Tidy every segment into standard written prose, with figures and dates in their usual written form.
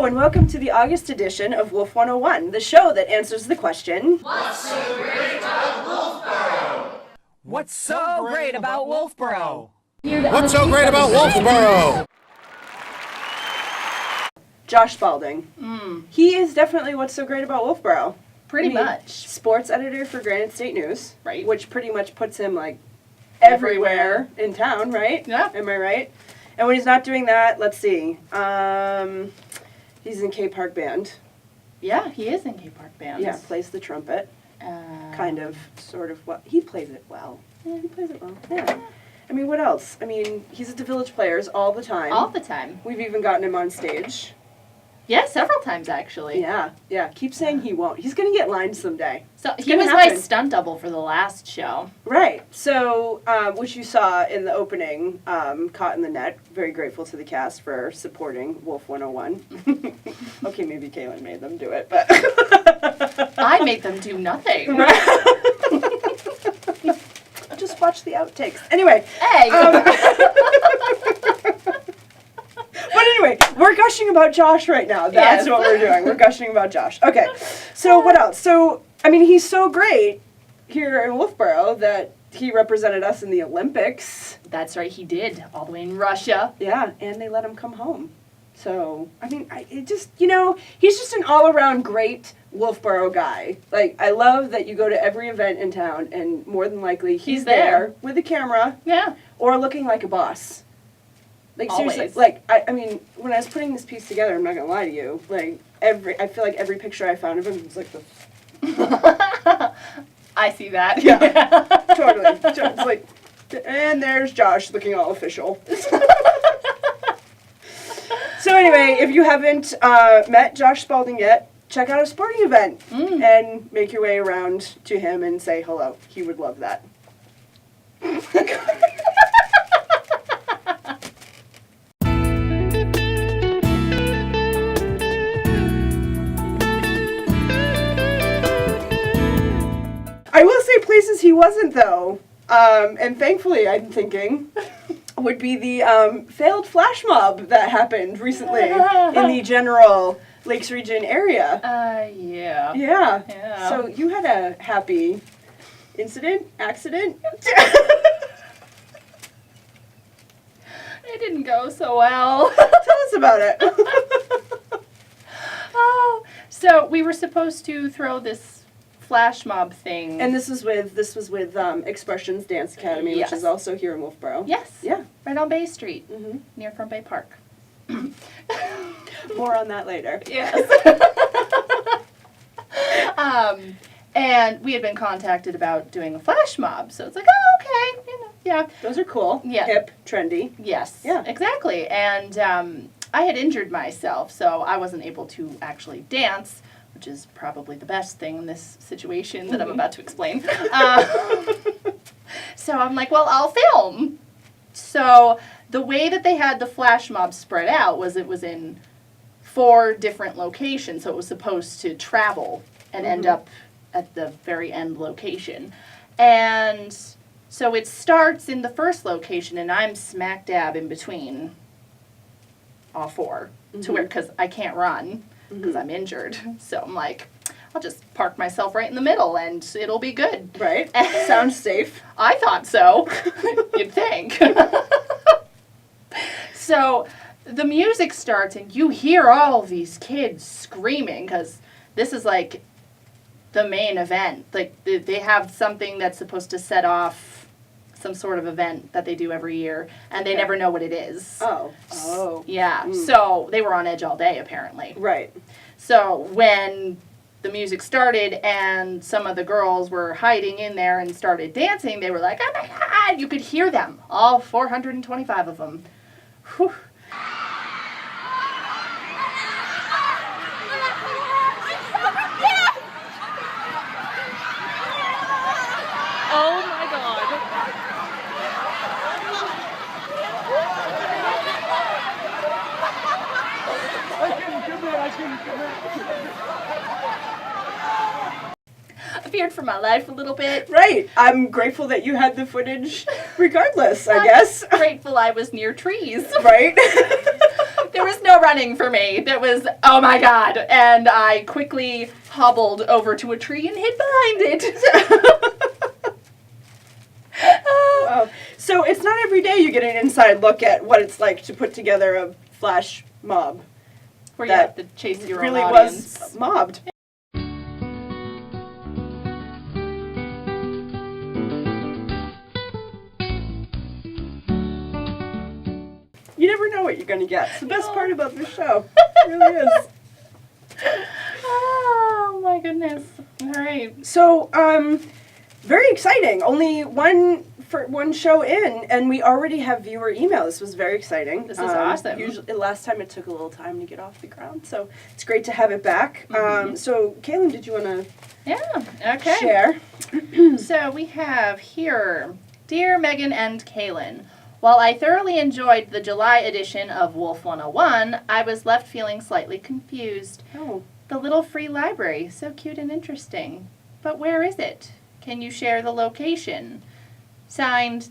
and welcome to the August edition of Wolf 101, the show that answers the question, What's so great about Wolfeboro? What's so great about Wolfeboro? What's so great about Wolfeboro? Josh Spalding. He is definitely what's so great about Wolfeboro. Pretty much. Sports editor for Granite State News. Right. Which pretty much puts him, like, everywhere in town, right? Yeah. Am I right? And when he's not doing that, let's see. He's in K Park Band. Yeah, he is in K Park Band. Yeah, plays the trumpet. Kind of, sort of, well, he plays it well. Yeah, he plays it well. Yeah. I mean, what else? I mean, he's at the Village Players all the time. All the time. We've even gotten him on stage. Yeah, several times actually. Yeah, yeah. Keep saying he won't. He's going to get lined someday. So he was my stunt double for the last show. Right. So, which you saw in the opening, Caught in the Net. Very grateful to the cast for supporting Wolf 101. Okay, maybe Kaylin made them do it, but... I made them do nothing. Just watch the outtakes. Anyway. Hey! But anyway, we're gushing about Josh right now. That's what we're doing. We're gushing about Josh. Okay. So what else? So, I mean, he's so great here in Wolfeboro that he represented us in the Olympics. That's right, he did. All the way in Russia. Yeah, and they let him come home. So, I mean, it just, you know, he's just an all-around great Wolfeboro guy. Like, I love that you go to every event in town, and more than likely, he's there with a camera. Yeah. Or looking like a boss. Like, Always. seriously, like, I mean, when I was putting this piece together, I'm not gonna lie to you, like, I feel like every picture I found of him was like the... I see that. Yeah, totally. It's like, and there's Josh looking all official. So anyway, if you haven't met Josh Spalding yet, check out a sporting event and make your way around to him and say hello. He would love that. I will say places he wasn't, though, and thankfully, I'm thinking, would be the failed flash mob that happened recently in the general Lakes Region area. Yeah. Yeah. So you had a happy accident? It didn't go so well. Tell us about it. Oh, so we were supposed to throw this flash mob thing. And this was with Expressions Dance Academy, Yes. which is also here in Wolfeboro. Yes. Yeah. Right on Bay Street, Mm-hmm. near Front Bay Park. More on that later. Yes. And we had been contacted about doing a flash mob, so it's like, oh, okay, you know, yeah. Those are cool. Yeah. Hip, trendy. Yes. Yeah. Exactly. And I had injured myself, so I wasn't able to actually dance, which is probably the best thing in this situation that I'm about to explain. So I'm like, well, I'll film. So the way that they had the flash mob spread out was it was in 4 different locations, so it was supposed to travel and end up at the very end location. And so it starts in the first location, and I'm smack dab in between all 4 to where, because I can't run because I'm injured. So I'm like, I'll just park myself right in the middle and it'll be good. Right. Sounds safe. I thought so. You'd think. So the music starts and you hear all of these kids screaming because this is like the main event. Like they have something that's supposed to set off some sort of event that they do every year, and they never know what it is. Oh. Yeah, so they were on edge all day, apparently. Right. So when the music started and some of the girls were hiding in there and started dancing, they were like, oh my God, you could hear them, all 425 of them. Whew. Oh my God. I feared for my life a little bit. Right. I'm grateful that you had the footage regardless, I guess. Grateful I was near trees. Right? There was no running for me. There was, oh my God. And I quickly hobbled over to a tree and hid behind it. Wow. So it's not every day you get an inside look at what it's like to put together a flash mob. Where you have to chase your really own audience. was mobbed. You never know what you're going to get. It's the best part about this show. It really is. Oh my goodness. All right. So, very exciting. Only one show in, and we already have viewer email. This was very exciting. This is awesome. Usually, last time it took a little time to get off the ground, so it's great to have it back. So, Kaylin, did you want to Okay. share? So we have here, Dear Megan and Kaylin, while I thoroughly enjoyed the July edition of Wolf 101, I was left feeling slightly confused. Oh. The little free library, so cute and interesting. But where is it? Can you share the location? Signed,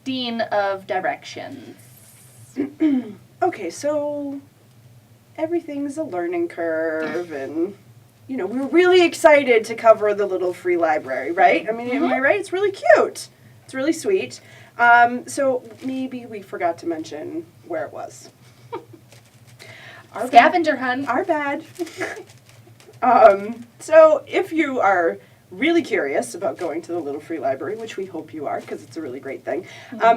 Dean of Directions. Okay, so everything's a learning curve, and we're really excited to cover the little free library, right? I mean, am I right? It's really cute. It's really sweet. So maybe we forgot to mention where it was. Scavenger hunt. Our bad. So if you are really curious about going to the Little Free Library, which we hope you are because it's a really great thing,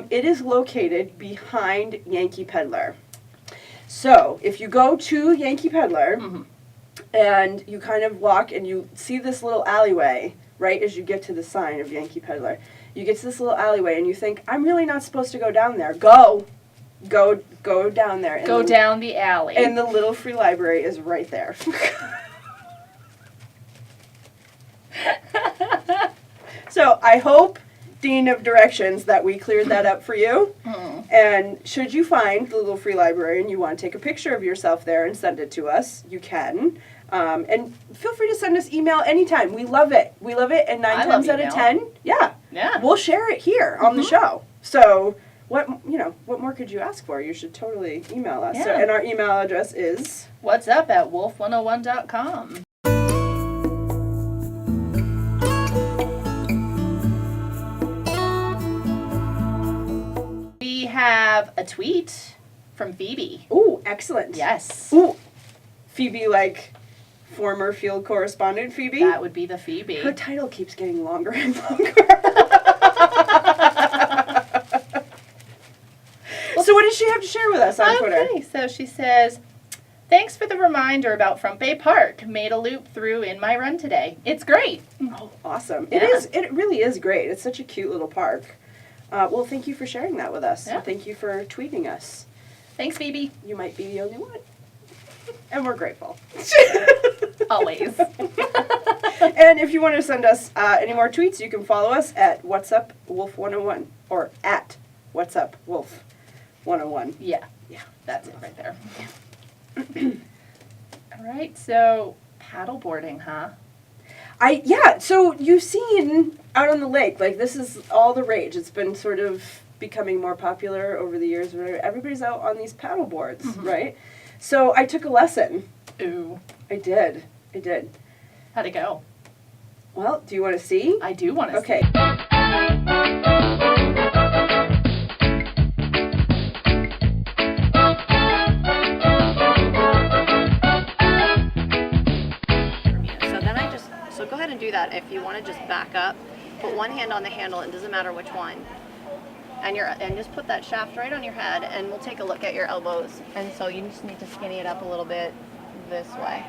it is located behind Yankee Peddler. So if you go to Yankee Peddler and you kind of walk and you see this little alleyway right as you get to the sign of Yankee Peddler, you get to this little alleyway and you think, I'm really not supposed to go down there. Go down there. Go down the alley. And the Little Free Library is right there. So I hope, Dean of Directions, that we cleared that up for you. And should you find the Little Free Library and you want to take a picture of yourself there and send it to us, you can. And feel free to send us email anytime. We love it. We love it. And 9 times out of 10, yeah, we'll share it here on the show. So what more could you ask for? You should totally email us. So, and our email address is whatsup@wolf101.com. We have a tweet from Phoebe. Ooh, excellent. Yes. Ooh, Phoebe, like former field correspondent Phoebe. That would be the Phoebe. Her title keeps getting longer and longer. So what does she have to share with us on Twitter? Okay, so she says, thanks for the reminder about Front Bay Park. Made a loop through in my run today. It's great. Oh, awesome. Yeah. It really is great. It's such a cute little park. Well, thank you for sharing that with us. Yeah. Thank you for tweeting us. Thanks, Phoebe. You might be the only one. And we're grateful. Always. And if you want to send us any more tweets, you can follow us at whatsupwolf101 or at whatsupwolf101. Yeah, that's it right there. All right, so paddleboarding, huh? So you've seen out on the lake, like this is all the rage. It's been sort of becoming more popular over the years. Everybody's out on these paddle boards, right? So I took a lesson. Ooh. I did. How'd it go? Well, do you want to see? I do want to Okay. see. So go ahead and do that. If you want to just back up, put one hand on the handle, it doesn't matter which one. And just put that shaft right on your head, and we'll take a look at your elbows. And so you just need to skinny it up a little bit this way.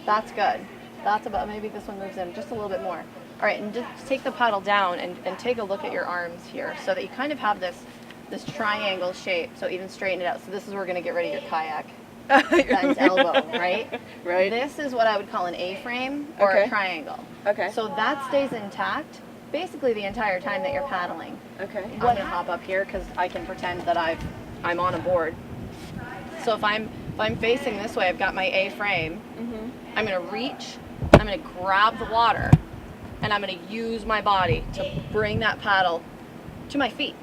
That's good. That's about, maybe this one moves in just a little bit more. All right, and just take the paddle down and take a look at your arms here so that you kind of have this triangle shape. So even straighten it out. So this is where we're going to get rid of your kayak. That's elbow, right? Right. This is what I would call an A-frame or a triangle. Okay. So that stays intact basically the entire time that you're paddling. Okay. I'm going to hop up here because I can pretend that I'm on a board. So if I'm facing this way, I've got my A-frame. I'm going to reach, I'm going to grab the water, and I'm going to use my body to bring that paddle to my feet,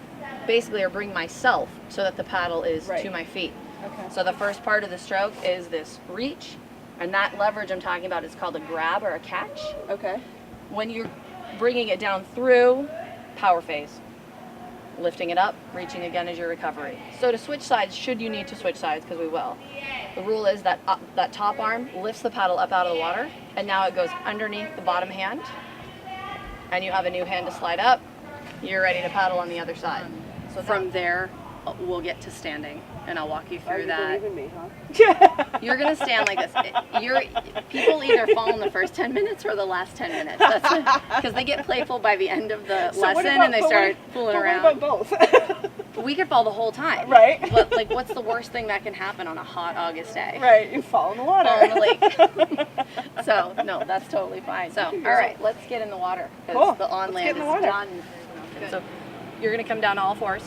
basically, or bring myself so that the paddle is to my feet. Okay. So the first part of the stroke is this reach, and that leverage I'm talking about is called a grab or a catch. Okay. When you're bringing it down through, power phase. Lifting it up, reaching again as your recovery. So to switch sides, should you need to switch sides, because we will, the rule is that that top arm lifts the paddle up out of the water, and now it goes underneath the bottom hand, and you have a new hand to slide up. You're ready to paddle on the other side. So from there, we'll get to standing, and I'll walk you through that. You believe in me, huh? You're gonna stand like this. People either fall in the first 10 minutes or the last 10 minutes. That's because they get playful by the end of the lesson and they start fooling around. What about both? We could fall the whole time. Right. But like, what's the worst thing that can happen on a hot August day? Right, you fall in the water. Fall in the lake. So no, that's totally fine. So all right, let's get in the water because Cool. the on Let's land get in is the water. done. So you're gonna come down all fours.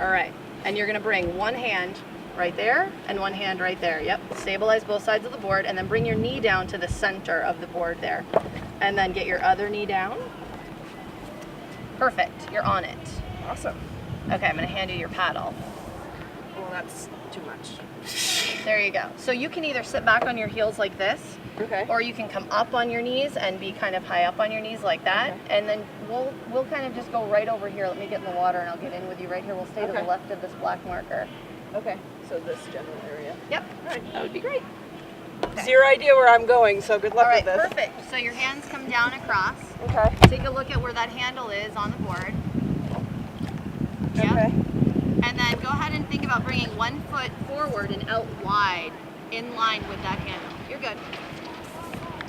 All right, and you're gonna bring one hand right there and one hand right there. Yep, stabilize both sides of the board and then bring your knee down to the center of the board there. And then get your other knee down. Perfect, you're on it. Awesome. Okay, I'm gonna hand you your paddle. Well, that's too much. There you go. So you can either sit back on your heels like this, Okay. or you can come up on your knees and be kind of high up on your knees like that. Okay. And then we'll kind of just go right over here. Let me get in the water and I'll get in with you right here. We'll stay to the left of this black marker. Okay. So this general area. Yep. All right. That would be great. Okay. Zero idea where I'm going, so good luck All right, with this. perfect. So your hands come down across. Okay. Take a look at where that handle is on the board. Okay. And then go ahead and think about bringing one foot forward and out wide in line with that handle. You're good.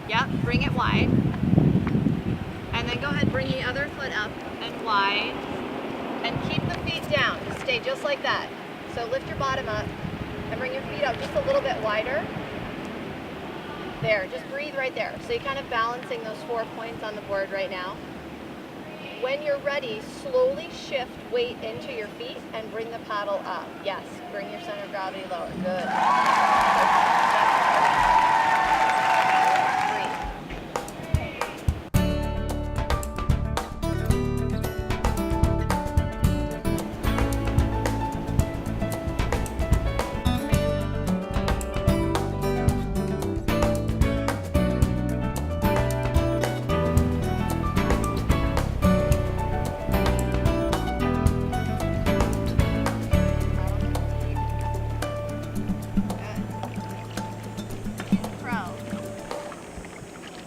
Yep, bring it wide. And then go ahead and bring the other foot up and wide. And keep the feet down. Just stay just like that. So lift your bottom up and bring your feet up just a little bit wider. There, just breathe right there. So you're kind of balancing those 4 points on the board right now. When you're ready, slowly shift weight into your feet and bring the paddle up. Yes, bring your center of gravity lower. Good.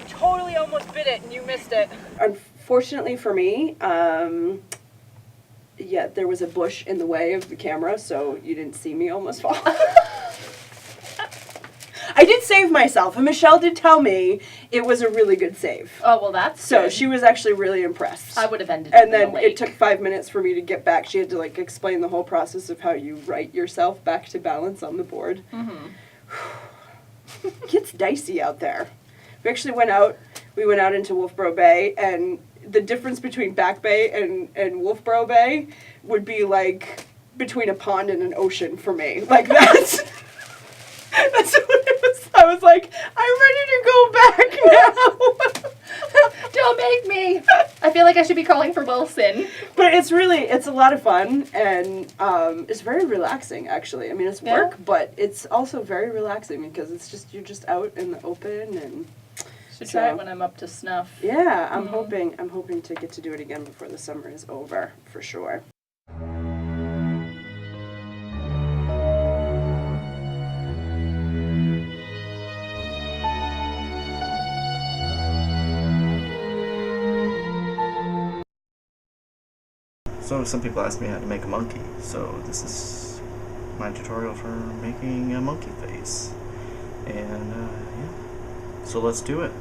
Totally almost bit it and you missed it. Unfortunately for me, yeah, there was a bush in the way of the camera, so you didn't see me almost fall. I did save myself, and Michelle did tell me it was a really good save. Oh, well, that's So good. she was actually really impressed. I would have ended And up in then the lake. it took 5 minutes for me to get back. She had to like explain the whole process of how you right yourself back to balance on the board. Mm-hmm. It gets dicey out there. We actually went out into Wolfeboro Bay, and the difference between Back Bay and Wolfeboro Bay would be like between a pond and an ocean for me. Like that's what it was. I was like, I'm ready to go back now. Don't make me. I feel like I should be calling for Wilson. But it's a lot of fun, and it's very relaxing, actually. I mean, it's work, but it's also very relaxing because you're just out in the open, and Should try it when I'm up to snuff. yeah, I'm hoping to get to do it again before the summer is over, for sure. So some people ask me how to make a monkey, so this is my tutorial for making a monkey face. And yeah, so let's do it.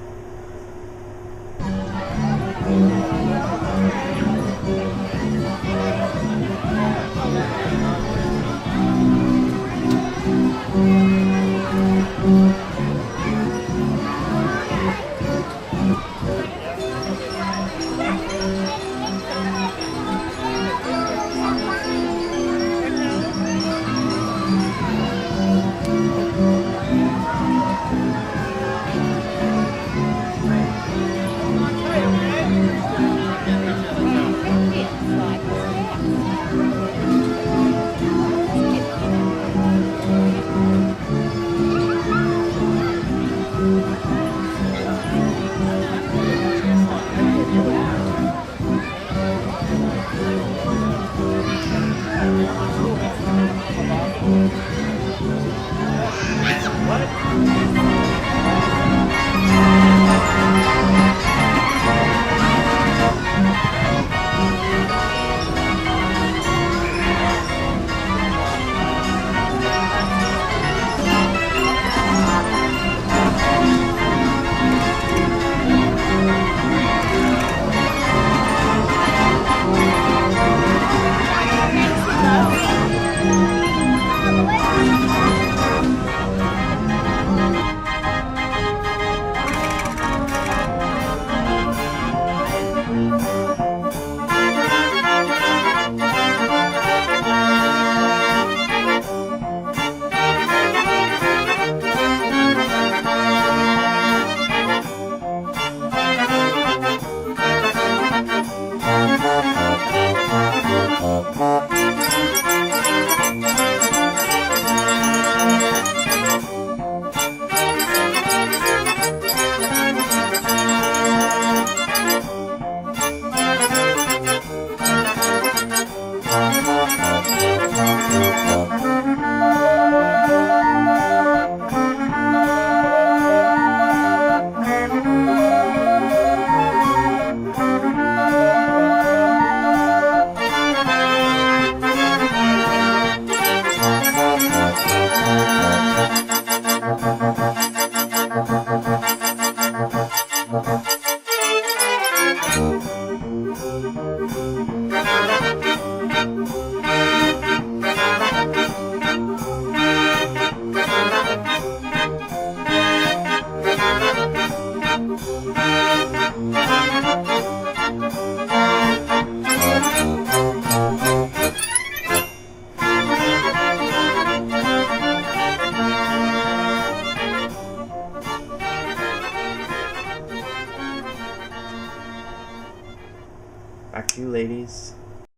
Back to you, ladies.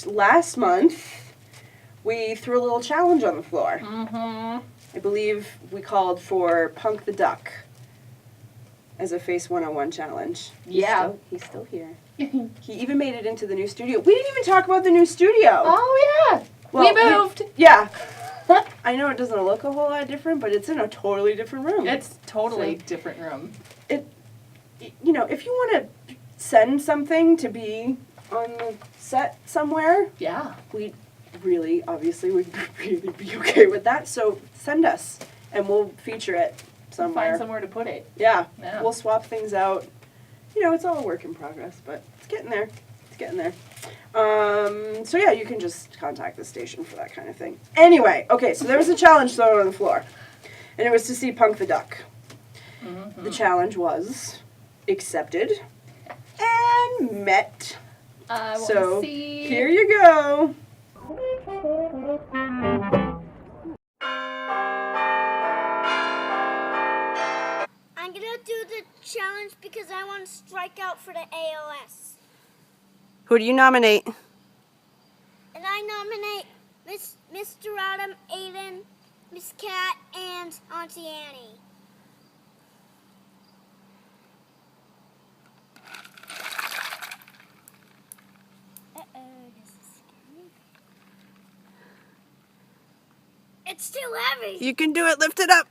Last month, we threw a little challenge on the floor. Mm-hmm. I believe we called for Punk the Duck as a Face 101 challenge. He's still here. He even made it into the new studio. We didn't even talk about the new studio. Oh, yeah. Well, we moved. Yeah. I know it doesn't look a whole lot different, but it's in a totally different room. It's totally different room. You know, if you want to send something to be on the set somewhere, Yeah. we'd really be okay with that. So send us, and we'll feature it somewhere. Find somewhere to put it. Yeah. Yeah. We'll swap things out. You know, it's all a work in progress, but it's getting there. It's getting there. So yeah, you can just contact the station for that kind of thing. Anyway, okay, so there was a challenge thrown on the floor, and it was to see Punk the Duck. Mm-hmm. The challenge was accepted and met. I want So to see. here you go. I'm gonna do the challenge because I want to strike out for the ALS. Who do you nominate? And I nominate Mr. Adam, Aiden, Miss Kat, and Auntie Annie. Uh-oh, this is scary. It's too heavy. You can do it. Lift it up.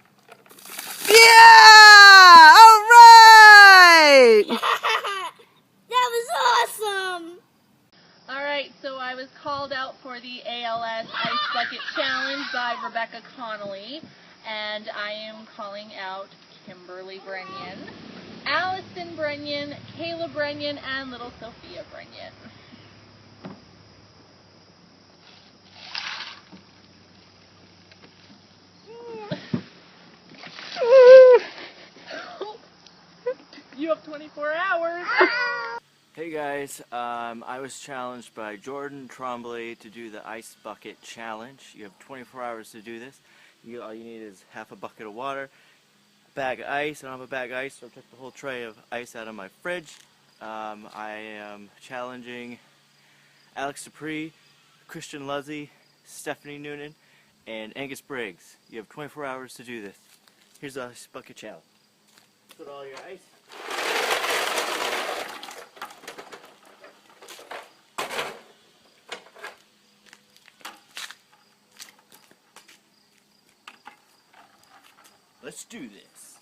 Yeah! All right! That was awesome. Alright, so I was called out for the ALS Ice Bucket Challenge by Rebecca Connolly, and I am calling out Kimberly Brenyan, Allison Brenyan, Kayla Brenyan, and little Sophia Brenyan. You have 24 hours. Hey guys, I was challenged by Jordan Trombley to do the Ice Bucket Challenge. You have 24 hours to do this. All you need is half a bucket of water, a bag of ice. I don't have a bag of ice, so I took the whole tray of ice out of my fridge. I am challenging Alex Dupree, Christian Luzzy, Stephanie Noonan, and Angus Briggs. You have 24 hours to do this. Here's the Ice Bucket Challenge. all your ice. Let's do this.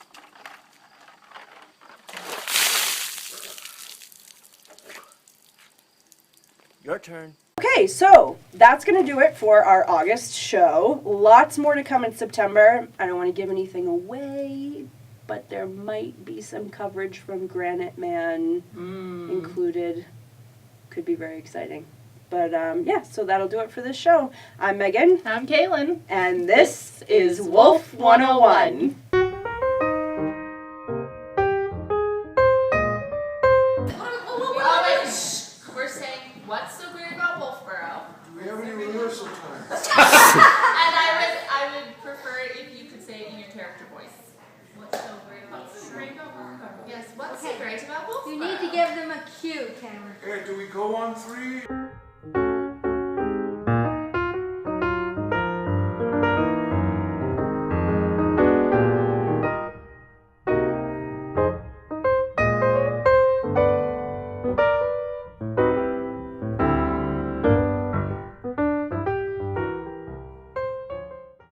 Your turn. Okay, so that's going to do it for our August show. Lots more to come in September. I don't want to give anything away, but there might be some coverage from Granite Man included. Could be very exciting. But yeah, so that'll do it for this show. I'm Megan. I'm Kaylin. And this is Wolf 101. We're saying, what's so great about Wolfeboro? Do we have any rehearsal time? And I would prefer it if you could say it in your character voice. What's so great about Wolfeboro? Yes, what's so great about Wolfeboro? You need to give them a cue, Cameron. Hey, do we go on 3?